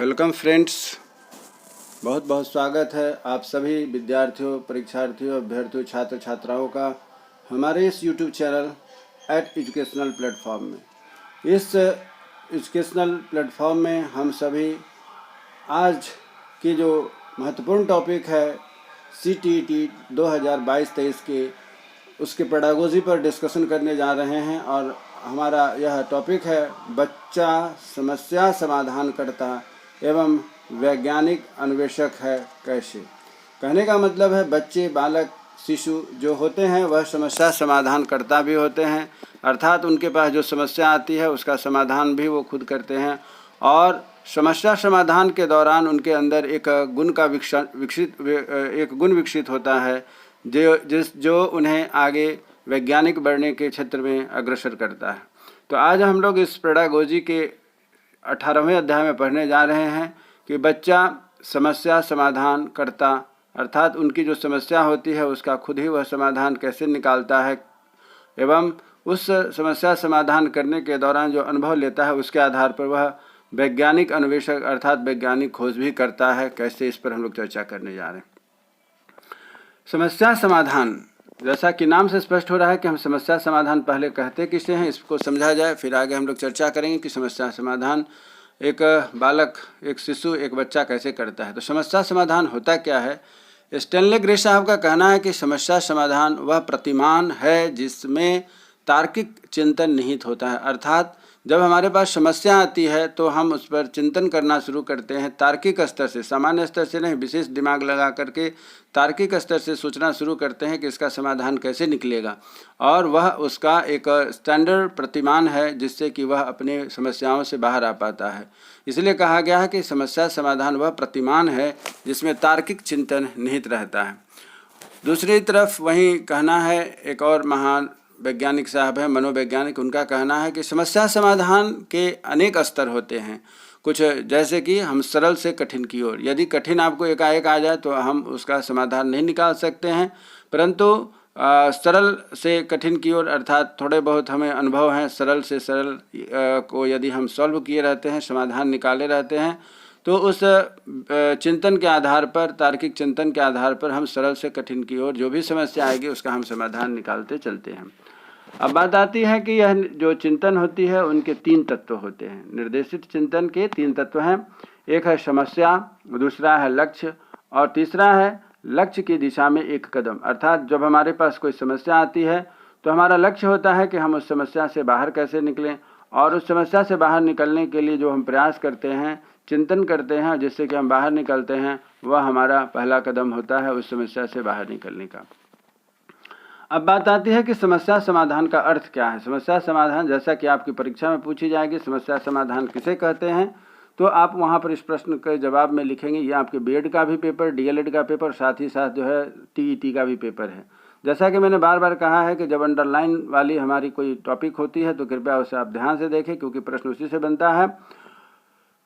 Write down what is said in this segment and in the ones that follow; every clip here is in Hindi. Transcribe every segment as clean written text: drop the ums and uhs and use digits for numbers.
वेलकम फ्रेंड्स, बहुत बहुत स्वागत है आप सभी विद्यार्थियों, परीक्षार्थियों, अभ्यर्थियों, छात्र छात्राओं का हमारे इस YouTube चैनल एजुकेशनल प्लेटफॉर्म में। इस एजुकेशनल प्लेटफॉर्म में हम सभी आज की जो महत्वपूर्ण टॉपिक है CTET 2022-23 के उसके पेडागोजी पर डिस्कशन करने जा रहे हैं। और हमारा यह टॉपिक है बच्चा समस्या समाधान करता एवं वैज्ञानिक अन्वेषक है कैसे। कहने का मतलब है बच्चे, बालक, शिशु जो होते हैं वह समस्या समाधान करता भी होते हैं, अर्थात उनके पास जो समस्या आती है उसका समाधान भी वो खुद करते हैं। और समस्या समाधान के दौरान उनके अंदर एक गुण विकसित होता है जो उन्हें आगे वैज्ञानिक बनने के क्षेत्र में अग्रसर करता है। तो आज हम लोग इस पेडागोजी के 18वें अध्याय में पढ़ने जा रहे हैं कि बच्चा समस्या समाधान करता, अर्थात उनकी जो समस्या होती है उसका खुद ही वह समाधान कैसे निकालता है एवं उस समस्या समाधान करने के दौरान जो अनुभव लेता है उसके आधार पर वह वैज्ञानिक अन्वेषक अर्थात वैज्ञानिक खोज भी करता है कैसे। इस पर हम लोग चर्चा करने जा रहे हैं। समस्या समाधान, जैसा कि नाम से स्पष्ट हो रहा है कि हम समस्या समाधान पहले कहते किसे हैं, इसको समझा जाए, फिर आगे हम लोग चर्चा करेंगे कि समस्या समाधान एक बालक, एक शिशु, एक बच्चा कैसे करता है। तो समस्या समाधान होता क्या है। स्टैनले ग्रे साहब का कहना है कि समस्या समाधान वह प्रतिमान है जिसमें तार्किक चिंतन निहित होता है, अर्थात जब हमारे पास समस्या आती है तो हम उस पर चिंतन करना शुरू करते हैं तार्किक स्तर से, सामान्य स्तर से नहीं, विशेष दिमाग लगा करके तार्किक स्तर से सोचना शुरू करते हैं कि इसका समाधान कैसे निकलेगा। और वह उसका एक स्टैंडर्ड प्रतिमान है जिससे कि वह अपने समस्याओं से बाहर आ पाता है। इसलिए कहा गया है कि समस्या समाधान वह प्रतिमान है जिसमें तार्किक चिंतन निहित रहता है। दूसरी तरफ वहीं कहना है, एक और महान वैज्ञानिक साहब हैं, मनोवैज्ञानिक, उनका कहना है कि समस्या समाधान के अनेक स्तर होते हैं। कुछ जैसे कि हम सरल से कठिन की ओर, यदि कठिन आपको एकाएक आ जाए तो हम उसका समाधान नहीं निकाल सकते हैं, परंतु सरल से कठिन की ओर अर्थात थोड़े बहुत हमें अनुभव हैं, सरल से सरल को यदि हम सॉल्व किए रहते हैं, समाधान निकाले रहते हैं, तो उस चिंतन के आधार पर, तार्किक चिंतन के आधार पर हम सरल से कठिन की ओर जो भी समस्या आएगी उसका हम समाधान निकालते चलते हैं। अब बात आती है कि यह जो चिंतन होती है उनके 3 तत्व होते हैं। निर्देशित चिंतन के 3 तत्व हैं। एक है समस्या, दूसरा है लक्ष्य और तीसरा है लक्ष्य की दिशा में एक कदम। अर्थात जब हमारे पास कोई समस्या आती है तो हमारा लक्ष्य होता है कि हम उस समस्या से बाहर कैसे निकलें, और उस समस्या से बाहर निकलने के लिए जो हम प्रयास करते हैं, चिंतन करते हैं, जिससे कि हम बाहर निकलते हैं, वह हमारा पहला कदम होता है उस समस्या से बाहर निकलने का। अब बात आती है कि समस्या समाधान का अर्थ क्या है। समस्या समाधान, जैसा कि आपकी परीक्षा में पूछी जाएगी, समस्या समाधान किसे कहते हैं, तो आप वहाँ पर इस प्रश्न के जवाब में लिखेंगे। ये आपके बीएड का भी पेपर, डीएलएड का पेपर, साथ ही साथ जो है टीईटी का भी पेपर है। जैसा कि मैंने बार बार कहा है कि जब अंडरलाइन वाली हमारी कोई टॉपिक होती है तो कृपया उसे आप ध्यान से देखें, क्योंकि प्रश्न उसी से बनता है।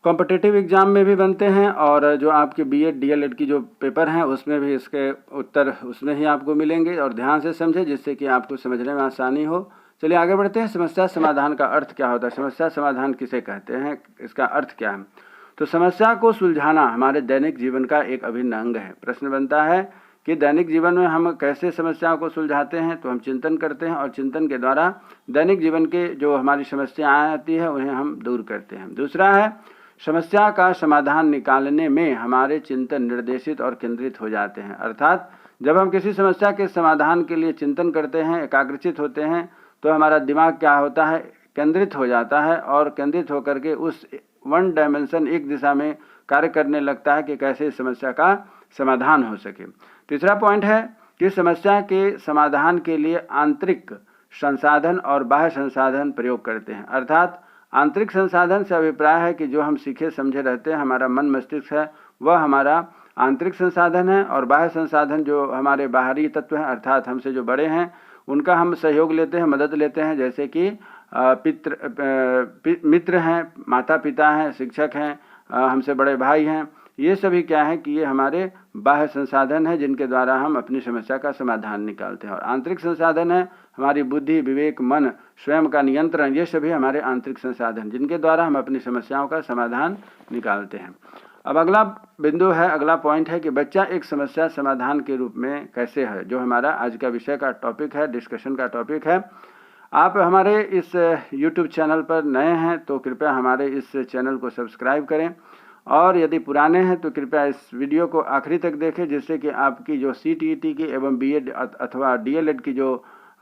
कॉम्पिटिटिव एग्जाम में भी बनते हैं और जो आपके बीएड डीएलएड की जो पेपर हैं उसमें भी इसके उत्तर उसमें ही आपको मिलेंगे, और ध्यान से समझें जिससे कि आपको समझने में आसानी हो। चलिए आगे बढ़ते हैं। समस्या समाधान का अर्थ क्या होता है, समस्या समाधान किसे कहते हैं, इसका अर्थ क्या है। तो समस्या को सुलझाना हमारे दैनिक जीवन का एक अभिन्न अंग है। प्रश्न बनता है कि दैनिक जीवन में हम कैसे समस्याओं को सुलझाते हैं, तो हम चिंतन करते हैं और चिंतन के द्वारा दैनिक जीवन के जो हमारी समस्याएँ आती है उन्हें हम दूर करते हैं। दूसरा है समस्या का समाधान निकालने में हमारे चिंतन निर्देशित और केंद्रित हो जाते हैं। अर्थात जब हम किसी समस्या के समाधान के लिए चिंतन करते हैं, एकाग्रचित होते हैं, तो हमारा दिमाग क्या होता है, केंद्रित हो जाता है, और केंद्रित होकर के उस वन डायमेंशन, एक दिशा में कार्य करने लगता है कि कैसे इस समस्या का समाधान हो सके। तीसरा पॉइंट है कि समस्या के समाधान के लिए आंतरिक संसाधन और बाह्य संसाधन प्रयोग करते हैं। अर्थात आंतरिक संसाधन से अभिप्राय है कि जो हम सीखे समझे रहते हैं, हमारा मन मस्तिष्क है, वह हमारा आंतरिक संसाधन है, और बाह्य संसाधन जो हमारे बाहरी तत्व हैं, अर्थात हमसे जो बड़े हैं उनका हम सहयोग लेते हैं, मदद लेते हैं, जैसे कि मित्र हैं, माता पिता हैं, शिक्षक हैं, हमसे बड़े भाई हैं, ये सभी क्या है कि ये हमारे बाह्य संसाधन है जिनके द्वारा हम अपनी समस्या का समाधान निकालते हैं। और आंतरिक संसाधन है हमारी बुद्धि, विवेक, मन, स्वयं का नियंत्रण, ये सभी हमारे आंतरिक संसाधन जिनके द्वारा हम अपनी समस्याओं का समाधान निकालते हैं। अब अगला बिंदु है, अगला पॉइंट है कि बच्चा एक समस्या समाधान के रूप में कैसे है, जो हमारा आज का विषय का टॉपिक है, डिस्कशन का टॉपिक है। आप हमारे इस YouTube चैनल पर नए हैं तो कृपया हमारे इस चैनल को सब्सक्राइब करें, और यदि पुराने हैं तो कृपया इस वीडियो को आखिरी तक देखें, जिससे कि आपकी जो CTET की एवं BEd अथवा DLED की जो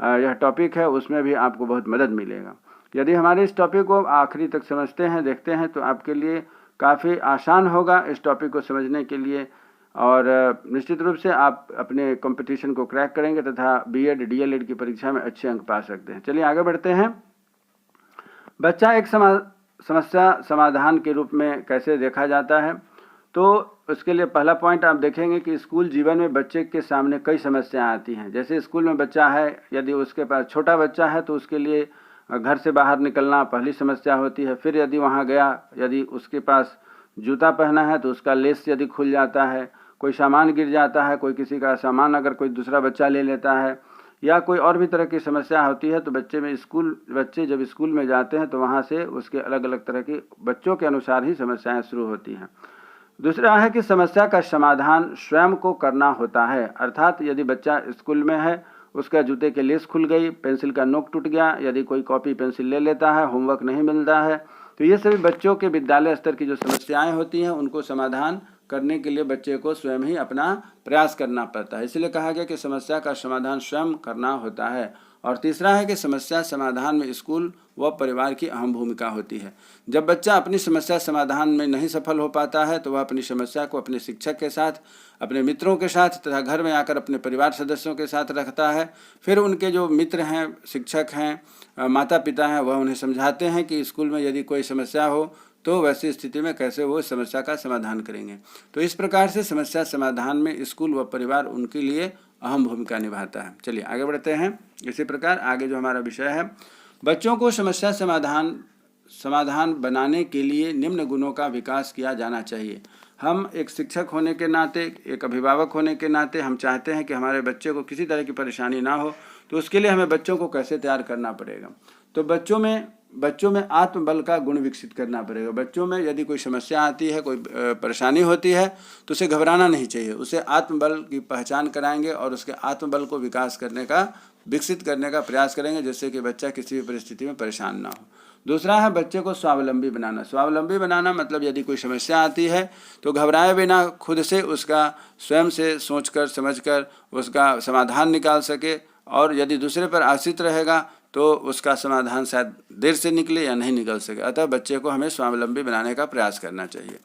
यह टॉपिक है उसमें भी आपको बहुत मदद मिलेगा। यदि हमारे इस टॉपिक को आखिरी तक समझते हैं, देखते हैं, तो आपके लिए काफ़ी आसान होगा इस टॉपिक को समझने के लिए, और निश्चित रूप से आप अपने कंपटीशन को क्रैक करेंगे तथा BEd DLED की परीक्षा में अच्छे अंक पा सकते हैं। चलिए आगे बढ़ते हैं। बच्चा एक समस्या समाधान के रूप में कैसे देखा जाता है, तो उसके लिए पहला पॉइंट आप देखेंगे कि स्कूल जीवन में बच्चे के सामने कई समस्याएं आती हैं। जैसे स्कूल में बच्चा है, यदि उसके पास छोटा बच्चा है तो उसके लिए घर से बाहर निकलना पहली समस्या होती है। फिर यदि वहाँ गया, यदि उसके पास जूता पहना है तो उसका लेस यदि खुल जाता है, कोई सामान गिर जाता है, कोई किसी का सामान अगर कोई दूसरा बच्चा ले लेता है, या कोई और भी तरह की समस्या होती है, तो बच्चे जब स्कूल में जाते हैं तो वहाँ से उसके अलग अलग तरह की बच्चों के अनुसार ही समस्याएं शुरू होती हैं। दूसरा है कि समस्या का समाधान स्वयं को करना होता है, अर्थात यदि बच्चा स्कूल में है, उसका जूते के लेस खुल गई, पेंसिल का नोक टूट गया, यदि कोई कॉपी पेंसिल ले लेता है, होमवर्क नहीं मिलता है, तो ये सभी बच्चों के विद्यालय स्तर की जो समस्याएं होती हैं उनको समाधान करने के लिए बच्चे को स्वयं ही अपना प्रयास करना पड़ता है। इसलिए कहा गया कि समस्या का समाधान स्वयं करना होता है। और तीसरा है कि समस्या समाधान में स्कूल व परिवार की अहम भूमिका होती है। जब बच्चा अपनी समस्या समाधान में नहीं सफल हो पाता है तो वह अपनी समस्या को अपने शिक्षक के साथ, अपने मित्रों के साथ तथा घर में आकर अपने परिवार सदस्यों के साथ रखता है। फिर उनके जो मित्र हैं, शिक्षक हैं, माता पिता हैं, वह उन्हें समझाते हैं कि स्कूल में यदि कोई समस्या हो तो वैसी स्थिति में कैसे वो समस्या का समाधान करेंगे। तो इस प्रकार से समस्या समाधान में स्कूल व परिवार उनके लिए अहम भूमिका निभाता है। चलिए आगे बढ़ते हैं। इसी प्रकार आगे जो हमारा विषय है, बच्चों को समस्या समाधान बनाने के लिए निम्न गुणों का विकास किया जाना चाहिए। हम एक शिक्षक होने के नाते, एक अभिभावक होने के नाते हम चाहते हैं कि हमारे बच्चे को किसी तरह की परेशानी ना हो, तो उसके लिए हमें बच्चों को कैसे तैयार करना पड़ेगा। तो बच्चों में आत्मबल का गुण विकसित करना पड़ेगा। बच्चों में यदि कोई समस्या आती है, कोई परेशानी होती है, तो उसे घबराना नहीं चाहिए। उसे आत्मबल की पहचान कराएंगे और उसके आत्मबल को विकसित करने का प्रयास करेंगे, जिससे कि बच्चा किसी भी परिस्थिति में परेशान ना हो। दूसरा है बच्चे को स्वावलंबी बनाना। स्वावलंबी बनाना मतलब यदि कोई समस्या आती है तो घबराए बिना खुद से उसका स्वयं से सोचकर समझकर उसका समाधान निकाल सके, और यदि दूसरे पर आश्रित रहेगा तो उसका समाधान शायद देर से निकले या नहीं निकल सके। अतः बच्चे को हमें स्वावलंबी बनाने का प्रयास करना चाहिए।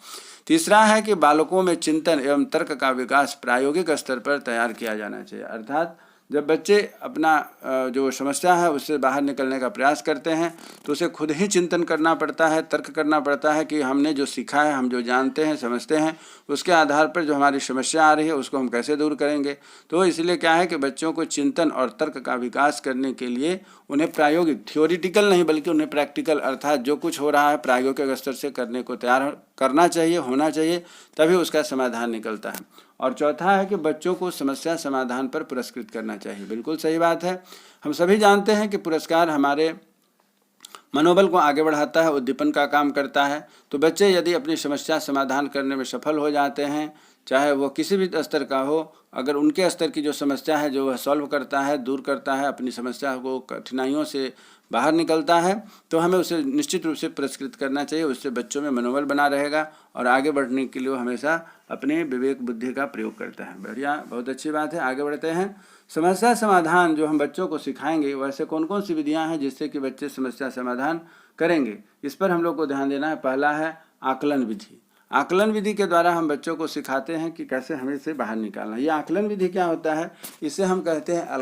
तीसरा है कि बालकों में चिंतन एवं तर्क का विकास प्रायोगिक स्तर पर तैयार किया जाना चाहिए। अर्थात जब बच्चे अपना जो समस्या है उससे बाहर निकलने का प्रयास करते हैं तो उसे खुद ही चिंतन करना पड़ता है, तर्क करना पड़ता है कि हमने जो सीखा है, हम जो जानते हैं, समझते हैं, उसके आधार पर जो हमारी समस्या आ रही है उसको हम कैसे दूर करेंगे। तो इसलिए क्या है कि बच्चों को चिंतन और तर्क का विकास करने के लिए उन्हें प्रायोगिक, थ्योरिटिकल नहीं बल्कि उन्हें प्रैक्टिकल, अर्थात जो कुछ हो रहा है प्रायोगिक स्तर से करने को तैयार करना चाहिए, होना चाहिए, तभी उसका समाधान निकलता है। और चौथा है कि बच्चों को समस्या समाधान पर पुरस्कृत करना चाहिए। बिल्कुल सही बात है। हम सभी जानते हैं कि पुरस्कार हमारे मनोबल को आगे बढ़ाता है, उद्दीपन का काम करता है। तो बच्चे यदि अपनी समस्या समाधान करने में सफल हो जाते हैं, चाहे वो किसी भी स्तर का हो, अगर उनके स्तर की जो समस्या है जो वह सॉल्व करता है, दूर करता है, अपनी समस्या को, कठिनाइयों से बाहर निकलता है, तो हमें उसे निश्चित रूप से पुरस्कृत करना चाहिए। उससे बच्चों में मनोबल बना रहेगा और आगे बढ़ने के लिए वो हमेशा अपने विवेक बुद्धि का प्रयोग करता है। बढ़िया, बहुत अच्छी बात है। आगे बढ़ते हैं। समस्या समाधान जो हम बच्चों को सिखाएंगे, वैसे कौन कौन सी विधियाँ हैं जिससे कि बच्चे समस्या समाधान करेंगे, इस पर हम लोग को ध्यान देना है। पहला है आकलन विधि। आकलन विधि के द्वारा हम बच्चों को सिखाते हैं कि कैसे हमें इसे बाहर निकालना। ये आकलन विधि क्या होता है, इसे हम कहते हैं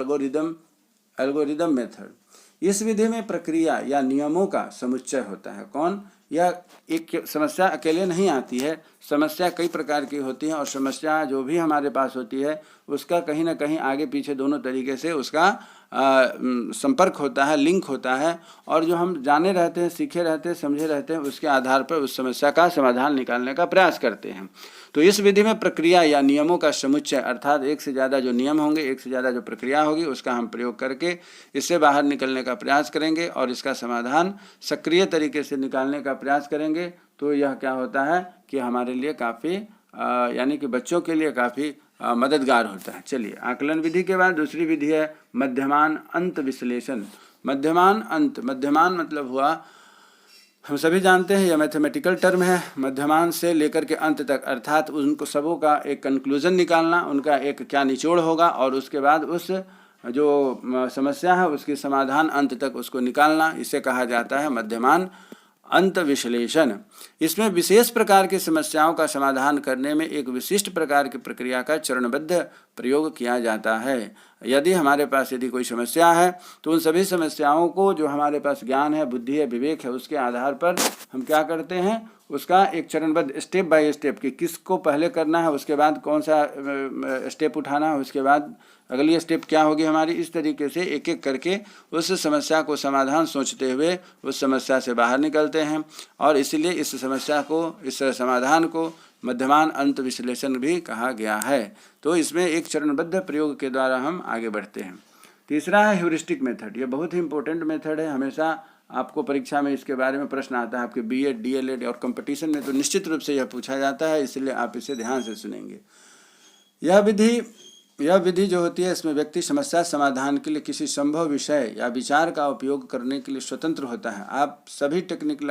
एल्गोरिदम मेथड। इस विधि में प्रक्रिया या नियमों का समुच्चय होता है। कौन? यह एक समस्या अकेले नहीं आती है, समस्या कई प्रकार की होती है, और समस्या जो भी हमारे पास होती है उसका कहीं ना कहीं आगे पीछे दोनों तरीके से उसका संपर्क होता है, लिंक होता है, और जो हम जाने रहते हैं, सीखे रहते हैं, समझे रहते हैं, उसके आधार पर उस समस्या का समाधान निकालने का प्रयास करते हैं। तो इस विधि में प्रक्रिया या नियमों का समुच्चय, अर्थात एक से ज़्यादा जो नियम होंगे, एक से ज़्यादा जो प्रक्रिया होगी, उसका हम प्रयोग करके इससे बाहर निकलने का प्रयास करेंगे और इसका समाधान सक्रिय तरीके से निकालने का प्रयास करेंगे। तो यह क्या होता है कि हमारे लिए काफ़ी यानी कि बच्चों के लिए काफ़ी मददगार होता है। चलिए, आकलन विधि के बाद दूसरी विधि है मध्यमान अंत विश्लेषण। मध्यमान अंत, मध्यमान मतलब हुआ, हम सभी जानते हैं यह मैथमेटिकल टर्म है, मध्यमान से लेकर के अंत तक, अर्थात उनको सबों का एक कंक्लूजन निकालना, उनका एक क्या निचोड़ होगा, और उसके बाद उस जो समस्या है उसकी समाधान अंत तक उसको निकालना, इसे कहा जाता है मध्यमान अंत विश्लेषण। इसमें विशेष प्रकार की समस्याओं का समाधान करने में एक विशिष्ट प्रकार की प्रक्रिया का चरणबद्ध प्रयोग किया जाता है। यदि हमारे पास यदि कोई समस्या है तो उन सभी समस्याओं को, जो हमारे पास ज्ञान है, बुद्धि है, विवेक है, उसके आधार पर हम क्या करते हैं, उसका एक चरणबद्ध स्टेप बाय स्टेप कि किसको पहले करना है, उसके बाद कौन सा स्टेप उठाना है, उसके बाद अगली स्टेप क्या होगी हमारी, इस तरीके से एक एक करके उस समस्या को समाधान सोचते हुए उस समस्या से बाहर निकलते हैं। और इसलिए इस समस्या को, इस समाधान को मध्यमान अंत विश्लेषण भी कहा गया है। तो इसमें एक चरणबद्ध प्रयोग के द्वारा हम आगे बढ़ते हैं। तीसरा है ह्यूरिस्टिक मेथड। ये बहुत ही इंपॉर्टेंट मेथड है, हमेशा आपको परीक्षा में इसके बारे में प्रश्न आता है, आपके बीएड, डीएलएड और कंपटीशन में तो निश्चित रूप से यह पूछा जाता है, इसलिए आप इसे ध्यान से सुनेंगे। यह विधि जो होती है, इसमें व्यक्ति समस्या समाधान के लिए किसी संभव विषय या विचार का उपयोग करने के लिए स्वतंत्र होता है। आप सभी टेक्निक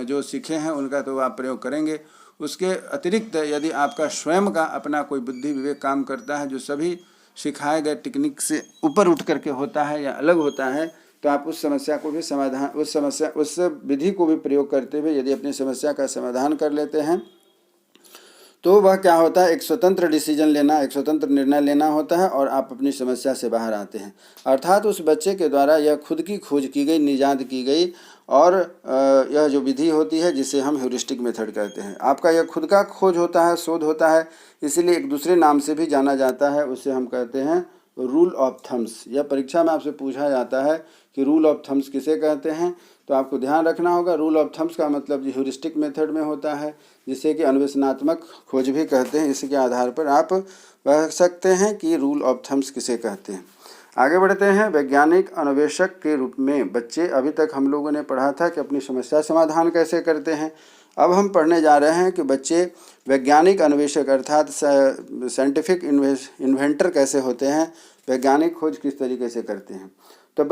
जो सीखे हैं उनका तो आप प्रयोग करेंगे, उसके अतिरिक्त यदि आपका स्वयं का अपना कोई बुद्धि विवेक काम करता है जो सभी सिखाए गए टेक्निक से ऊपर उठ करके होता है या अलग होता है, तो आप उस समस्या को भी उस विधि को भी प्रयोग करते हुए यदि अपनी समस्या का समाधान कर लेते हैं तो वह क्या होता है, एक स्वतंत्र डिसीजन लेना, एक स्वतंत्र निर्णय लेना होता है और आप अपनी समस्या से बाहर आते हैं। अर्थात उस बच्चे के द्वारा यह खुद की खोज की गई, निजात की गई, और यह जो विधि होती है जिसे हम ह्यूरिस्टिक मेथड कहते हैं, आपका यह खुद का खोज होता है, शोध होता है, इसीलिए एक दूसरे नाम से भी जाना जाता है, उसे हम कहते हैं रूल ऑफ थम्स। यह परीक्षा में आपसे पूछा जाता है कि रूल ऑफ थम्स किसे कहते हैं, तो आपको ध्यान रखना होगा। रूल ऑफ थम्स का मतलब ह्यूरिस्टिक मेथड में होता है, जिसे कि अन्वेषणात्मक खोज भी कहते हैं। इसके आधार पर आप कह सकते हैं कि रूल ऑफ थम्स किसे कहते हैं। आगे बढ़ते हैं। वैज्ञानिक अन्वेषक के रूप में बच्चे, अभी तक हम लोगों ने पढ़ा था कि अपनी समस्या समाधान कैसे करते हैं। अब हम पढ़ने जा रहे हैं कि बच्चे वैज्ञानिक अन्वेषक अर्थात साइंटिफिक इन्वेंटर कैसे होते हैं, वैज्ञानिक खोज किस तरीके से करते हैं। तो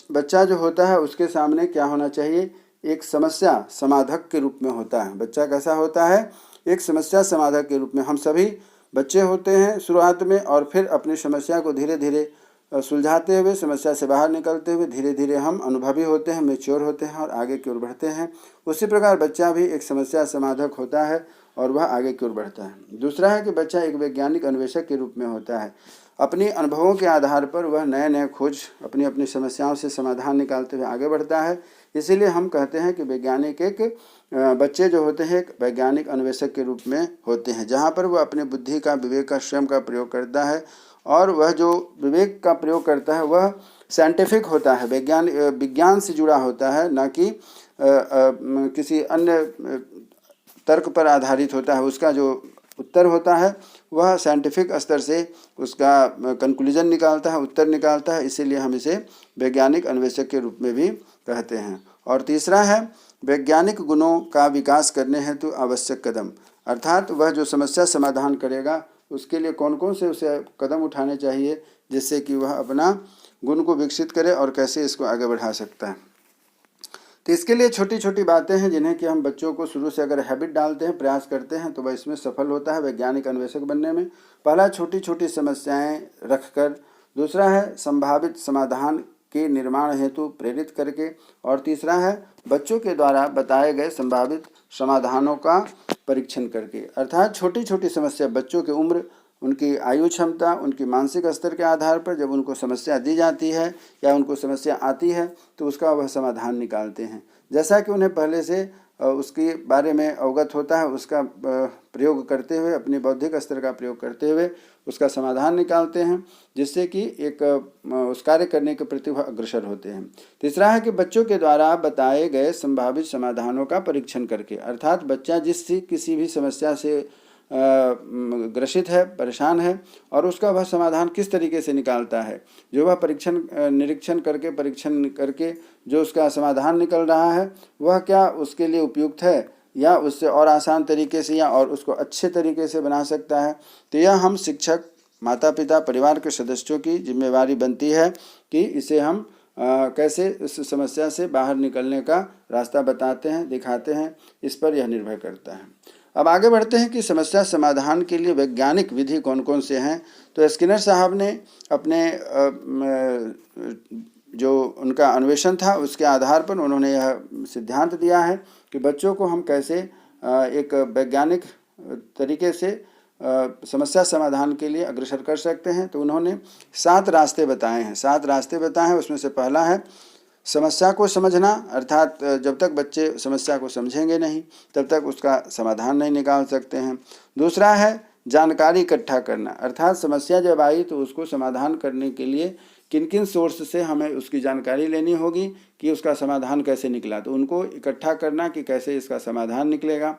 बच्चा जो होता है उसके सामने क्या होना चाहिए, एक समस्या समाधान के रूप में होता है। बच्चा कैसा होता है, एक समस्या समाधान के रूप में। हम सभी बच्चे होते हैं शुरुआत में, और फिर अपनी समस्या को धीरे धीरे सुलझाते हुए, समस्या से बाहर निकलते हुए धीरे धीरे हम अनुभवी होते हैं, मैच्योर होते हैं और आगे की ओर बढ़ते हैं। उसी प्रकार बच्चा भी एक समस्या समाधाक होता है और वह आगे की ओर बढ़ता है। दूसरा है कि बच्चा एक वैज्ञानिक अन्वेषक के रूप में होता है। अपनी अनुभवों के आधार पर वह नए नए खोज, अपनी अपनी समस्याओं से समाधान निकालते हुए आगे बढ़ता है। इसीलिए हम कहते हैं कि बच्चे जो होते हैं एक वैज्ञानिक अन्वेषक के रूप में होते हैं, जहाँ पर वह अपने बुद्धि का, विवेक का, स्वयं का प्रयोग करता है, और वह जो विवेक का प्रयोग करता है वह साइंटिफिक होता है, विज्ञान से जुड़ा होता है, ना कि किसी अन्य तर्क पर आधारित होता है। उसका जो उत्तर होता है वह साइंटिफिक स्तर से उसका कंक्लूजन निकालता है, उत्तर निकालता है। इसीलिए हम इसे वैज्ञानिक अन्वेषक के रूप में भी कहते हैं। और तीसरा है वैज्ञानिक गुणों का विकास करने हेतु आवश्यक कदम, अर्थात वह जो समस्या समाधान करेगा उसके लिए कौन कौन से उसे कदम उठाने चाहिए जिससे कि वह अपना गुण को विकसित करे और कैसे इसको आगे बढ़ा सकता है। तो इसके लिए छोटी छोटी बातें हैं जिन्हें कि हम बच्चों को शुरू से अगर हैबिट डालते हैं, प्रयास करते हैं, तो वह इसमें सफल होता है वैज्ञानिक अन्वेषक बनने में। पहला, छोटी छोटी समस्याएं रखकर। दूसरा है संभावित समाधान के निर्माण हेतु प्रेरित करके। और तीसरा है बच्चों के द्वारा बताए गए संभावित समाधानों का परीक्षण करके। अर्थात छोटी छोटी समस्या बच्चों की उम्र, उनकी आयु क्षमता, उनकी मानसिक स्तर के आधार पर जब उनको समस्या दी जाती है या उनको समस्या आती है तो उसका वह समाधान निकालते हैं। जैसा कि उन्हें पहले से उसके बारे में अवगत होता है, उसका प्रयोग करते हुए, अपने बौद्धिक स्तर का प्रयोग करते हुए उसका समाधान निकालते हैं, जिससे कि एक उस कार्य करने के प्रति वह अग्रसर होते हैं। तीसरा है कि बच्चों के द्वारा बताए गए संभावित समाधानों का परीक्षण करके, अर्थात बच्चा किसी भी समस्या से ग्रसित है, परेशान है, और उसका वह समाधान किस तरीके से निकालता है, जो वह निरीक्षण करके, परीक्षण करके जो उसका समाधान निकल रहा है वह क्या उसके लिए उपयुक्त है या उससे और आसान तरीके से या और उसको अच्छे तरीके से बना सकता है। तो यह हम शिक्षक, माता पिता, परिवार के सदस्यों की जिम्मेवारी बनती है कि इसे हम कैसे इस समस्या से बाहर निकलने का रास्ता बताते हैं, दिखाते हैं, इस पर यह निर्भर करता है। अब आगे बढ़ते हैं कि समस्या समाधान के लिए वैज्ञानिक विधि कौन कौन से हैं। तो स्किनर साहब ने अपने जो उनका अन्वेषण था उसके आधार पर उन्होंने यह सिद्धांत दिया है कि बच्चों को हम कैसे एक वैज्ञानिक तरीके से समस्या समाधान के लिए अग्रसर कर सकते हैं। तो उन्होंने 7 रास्ते बताए हैं। उसमें से पहला है समस्या को समझना, अर्थात जब तक बच्चे समस्या को समझेंगे नहीं तब तक उसका समाधान नहीं निकाल सकते हैं। दूसरा है जानकारी इकट्ठा करना, अर्थात समस्या जब आई तो उसको समाधान करने के लिए किन किन सोर्स से हमें उसकी जानकारी लेनी होगी कि उसका समाधान कैसे निकला, तो उनको इकट्ठा करना कि कैसे इसका समाधान निकलेगा।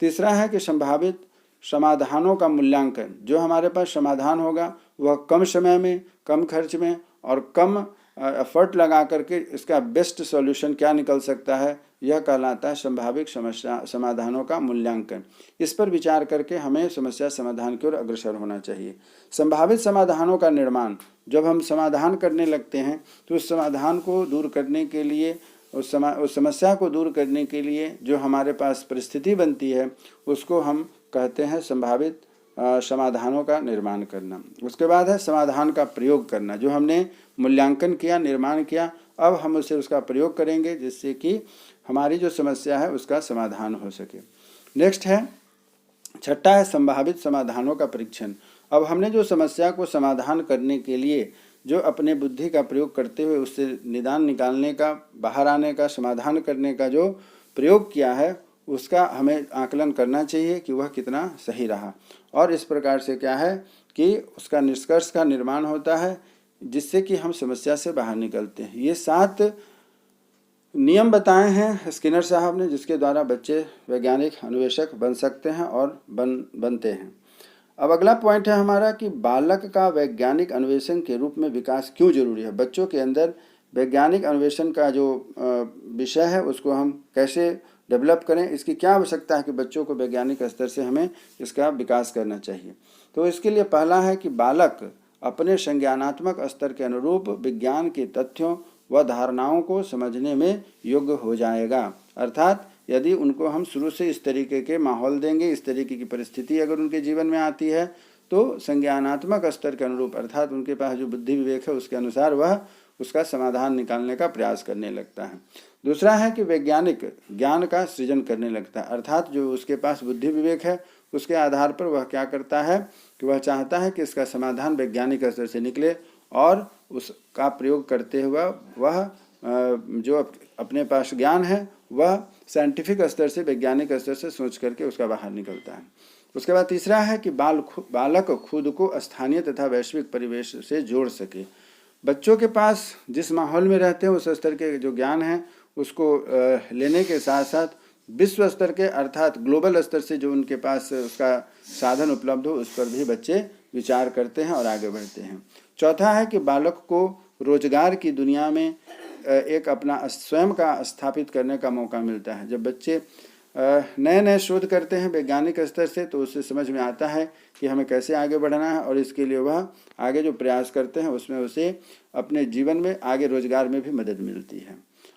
तीसरा है कि संभावित समाधानों का मूल्यांकन, जो हमारे पास समाधान होगा वह कम समय में, कम खर्च में और कम एफर्ट लगा करके इसका बेस्ट सॉल्यूशन क्या निकल सकता है, यह कहलाता है संभावित समस्या समाधानों का मूल्यांकन। इस पर विचार करके हमें समस्या समाधान की ओर अग्रसर होना चाहिए। संभावित समाधानों का निर्माण, जब हम समाधान करने लगते हैं तो उस समाधान को दूर करने के लिए, उस समस्या को दूर करने के लिए जो हमारे पास परिस्थिति बनती है उसको हम कहते हैं संभावित समाधानों का निर्माण करना। उसके बाद है समाधान का प्रयोग करना, जो हमने मूल्यांकन किया, निर्माण किया, अब हम उसे उसका प्रयोग करेंगे जिससे कि हमारी जो समस्या है उसका समाधान हो सके। नेक्स्ट है, छठा है संभावित समाधानों का परीक्षण। अब हमने जो समस्या को समाधान करने के लिए जो अपने बुद्धि का प्रयोग करते हुए उससे निदान निकालने का, बाहर आने का, समाधान करने का जो प्रयोग किया है उसका हमें आकलन करना चाहिए कि वह कितना सही रहा, और इस प्रकार से क्या है कि उसका निष्कर्ष का निर्माण होता है जिससे कि हम समस्या से बाहर निकलते हैं। ये 7 नियम बताए हैं स्किनर साहब ने, जिसके द्वारा बच्चे वैज्ञानिक अन्वेषक बन सकते हैं और बनते हैं। अब अगला पॉइंट है हमारा कि बालक का वैज्ञानिक अन्वेषण के रूप में विकास क्यों जरूरी है। बच्चों के अंदर वैज्ञानिक अन्वेषण का जो विषय है उसको हम कैसे डेवलप करें, इसकी क्या आवश्यकता है कि बच्चों को वैज्ञानिक स्तर से हमें इसका विकास करना चाहिए। तो इसके लिए पहला है कि बालक अपने संज्ञानात्मक स्तर के अनुरूप विज्ञान के तथ्यों व धारणाओं को समझने में योग्य हो जाएगा। अर्थात यदि उनको हम शुरू से इस तरीके के माहौल देंगे, इस तरीके की परिस्थिति अगर उनके जीवन में आती है तो संज्ञानात्मक स्तर के अनुरूप, अर्थात उनके पास जो बुद्धि विवेक है उसके अनुसार वह उसका समाधान निकालने का प्रयास करने लगता है। दूसरा है कि वैज्ञानिक ज्ञान का सृजन करने लगता है, अर्थात जो उसके पास बुद्धि विवेक है उसके आधार पर वह क्या करता है कि वह चाहता है कि इसका समाधान वैज्ञानिक स्तर से निकले और उसका प्रयोग करते हुए वह जो अपने पास ज्ञान है वह साइंटिफिक स्तर से, वैज्ञानिक स्तर से सोच करके उसका बाहर निकलता है। उसके बाद तीसरा है कि बालक खुद को स्थानीय तथा वैश्विक परिवेश से जोड़ सके। बच्चों के पास जिस माहौल में रहते हैं उस स्तर के जो ज्ञान है उसको लेने के साथ साथ विश्व स्तर के, अर्थात ग्लोबल स्तर से जो उनके पास उसका साधन उपलब्ध हो उस पर भी बच्चे विचार करते हैं और आगे बढ़ते हैं। चौथा है कि बालक को रोजगार की दुनिया में एक अपना स्वयं का स्थापित करने का मौका मिलता है। जब बच्चे नए नए शोध करते हैं वैज्ञानिक स्तर से तो उससे समझ में आता है कि हमें कैसे आगे बढ़ना है, और इसके लिए वह आगे जो प्रयास करते हैं उसमें उसे अपने जीवन में आगे रोजगार में भी मदद मिलती है।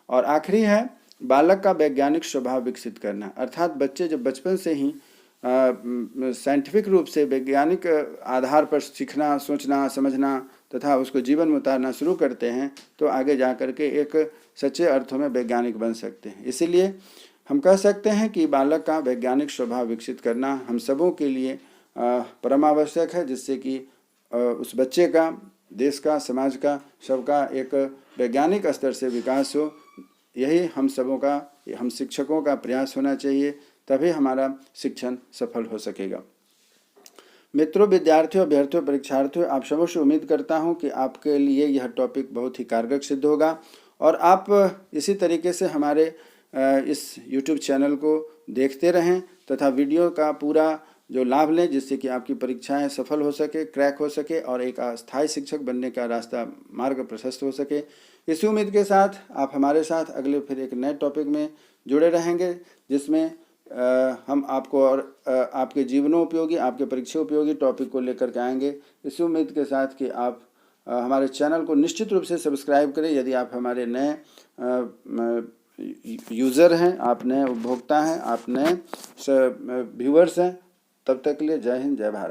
और आखिरी है बालक का वैज्ञानिक स्वभाव विकसित करना, अर्थात बच्चे जब बचपन से ही साइंटिफिक रूप से वैज्ञानिक आधार पर सीखना, सोचना, समझना तथा उसको जीवन में उतारना शुरू करते हैं तो आगे जा कर के एक सच्चे अर्थों में वैज्ञानिक बन सकते हैं। इसीलिए हम कह सकते हैं कि बालक का वैज्ञानिक स्वभाव विकसित करना हम सबों के लिए परम आवश्यक है, जिससे कि उस बच्चे का, देश का, समाज का, सबका एक वैज्ञानिक स्तर से विकास हो, यही हम सबों का, हम शिक्षकों का प्रयास होना चाहिए, तभी हमारा शिक्षण सफल हो सकेगा। मित्रों, विद्यार्थियों, अभ्यर्थियों, परीक्षार्थियों, आप सबों से उम्मीद करता हूं कि आपके लिए यह टॉपिक बहुत ही कारगर सिद्ध होगा और आप इसी तरीके से हमारे इस YouTube चैनल को देखते रहें तथा वीडियो का पूरा जो लाभ लें, जिससे कि आपकी परीक्षाएं सफल हो सके, क्रैक हो सके और एक अस्थायी शिक्षक बनने का रास्ता, मार्ग प्रशस्त हो सके। इसी उम्मीद के साथ आप हमारे साथ अगले फिर एक नए टॉपिक में जुड़े रहेंगे, जिसमें हम आपको और आपके जीवनोपयोगी, आपके परीक्षा उपयोगी टॉपिक को लेकर के आएंगे। इसी उम्मीद के साथ कि आप हमारे चैनल को निश्चित रूप से सब्सक्राइब करें यदि आप हमारे नए यूज़र हैं, आप नए उपभोक्ता हैं, आप नए व्यूअर्स हैं। तब तक के लिए जय हिंद, जय भारत।